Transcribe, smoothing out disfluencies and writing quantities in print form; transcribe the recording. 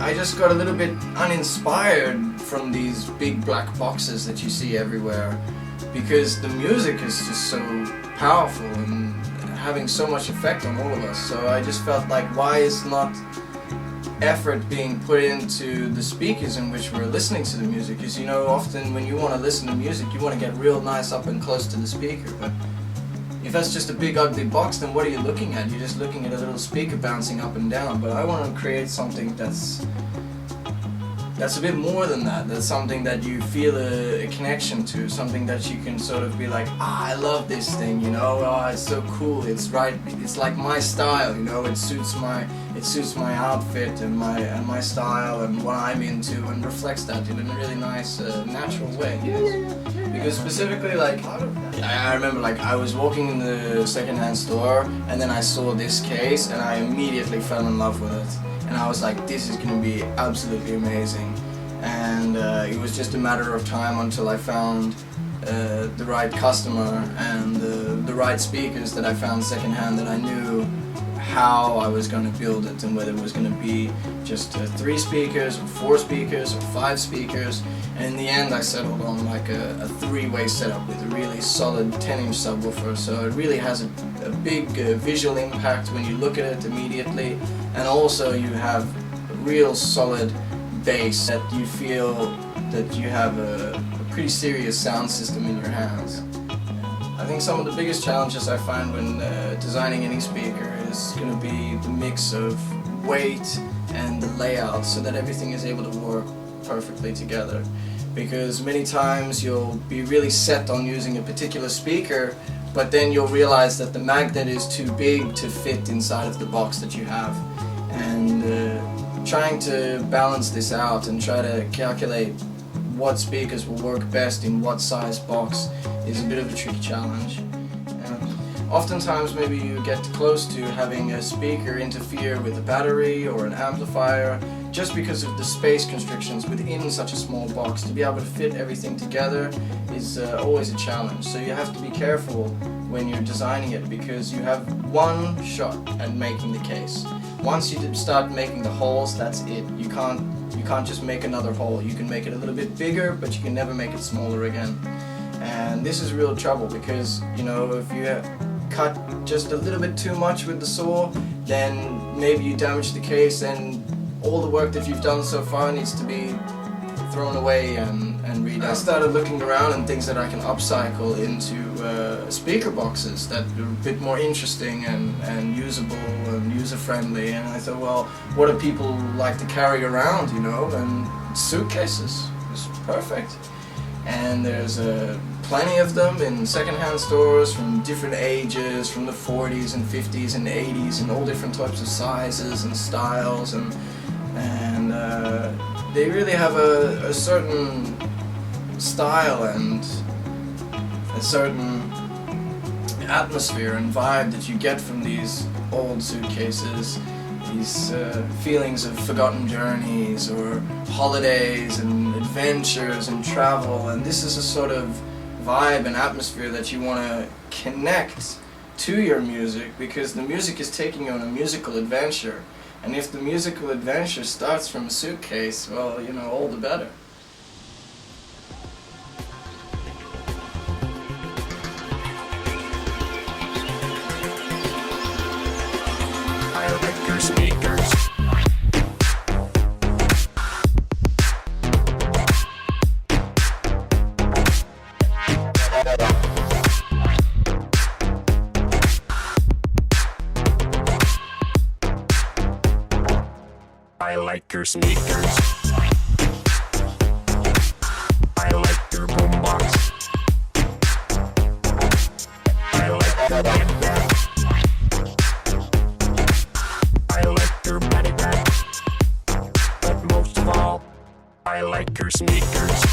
I just got a little bit uninspired from these big black boxes that you see everywhere, because the music is just so powerful and having so much effect on all of us. So I just felt like, why is not effort being put into the speakers in which we're listening to the music? Because you know, often when you want to listen to music, you want to get real nice up and close to the speaker, but if that's just a big ugly box, then what are you looking at? You're just looking at a little speaker bouncing up and down. But I want to create something that's a bit more than that. That's something that you feel a connection to, something that you can sort of be like, I love this thing, you know, it's so cool, it's right, it's like my style, you know, it suits my outfit and my style and what I'm into, and reflects that in a really nice, natural way. Because specifically, like, I remember, like, I was walking in the secondhand store and then I saw this case and I immediately fell in love with it. And I was like, this is going to be absolutely amazing. And it was just a matter of time until I found the right customer and the right speakers that I found secondhand, that I knew how I was going to build it, and whether it was going to be just 3 speakers or 4 speakers or 5 speakers. And in the end I settled on like a 3-way setup with a really solid 10-inch subwoofer, so it really has a big visual impact when you look at it immediately, and also you have a real solid bass that you feel that you have a pretty serious sound system in your hands. I think some of the biggest challenges I find when designing any speaker is going to be the mix of weight and the layout, so that everything is able to work perfectly together. Because many times you'll be really set on using a particular speaker, but then you'll realize that the magnet is too big to fit inside of the box that you have. And trying to balance this out and try to calculate what speakers will work best in what size box is a bit of a tricky challenge. Oftentimes maybe you get close to having a speaker interfere with a battery or an amplifier, just because of the space constrictions within such a small box. To be able to fit everything together is always a challenge. So you have to be careful when you're designing it, because you have one shot at making the case. Once you start making the holes, that's it. You can't just make another hole. You can make it a little bit bigger, but you can never make it smaller again. And this is real trouble, because, you know, if you cut just a little bit too much with the saw, then maybe you damage the case, and all the work that you've done so far needs to be thrown away and redone. I started looking around and things that I can upcycle into speaker boxes that are a bit more interesting and usable and user-friendly. And I thought, well, what do people like to carry around, you know? And suitcases is perfect. And there's plenty of them in secondhand stores from different ages, from the 40s and 50s and 80s, and all different types of sizes and styles, and they really have a certain style and a certain atmosphere and vibe that you get from these old suitcases. These feelings of forgotten journeys or holidays and adventures and travel, and this is a sort of vibe and atmosphere that you want to connect to your music, because the music is taking you on a musical adventure. And if the musical adventure starts from a suitcase, well, you know, all the better. I like your speakers. I like your speakers. I like your boombox. I like your headband. I like your body bag. But most of all, I like your speakers.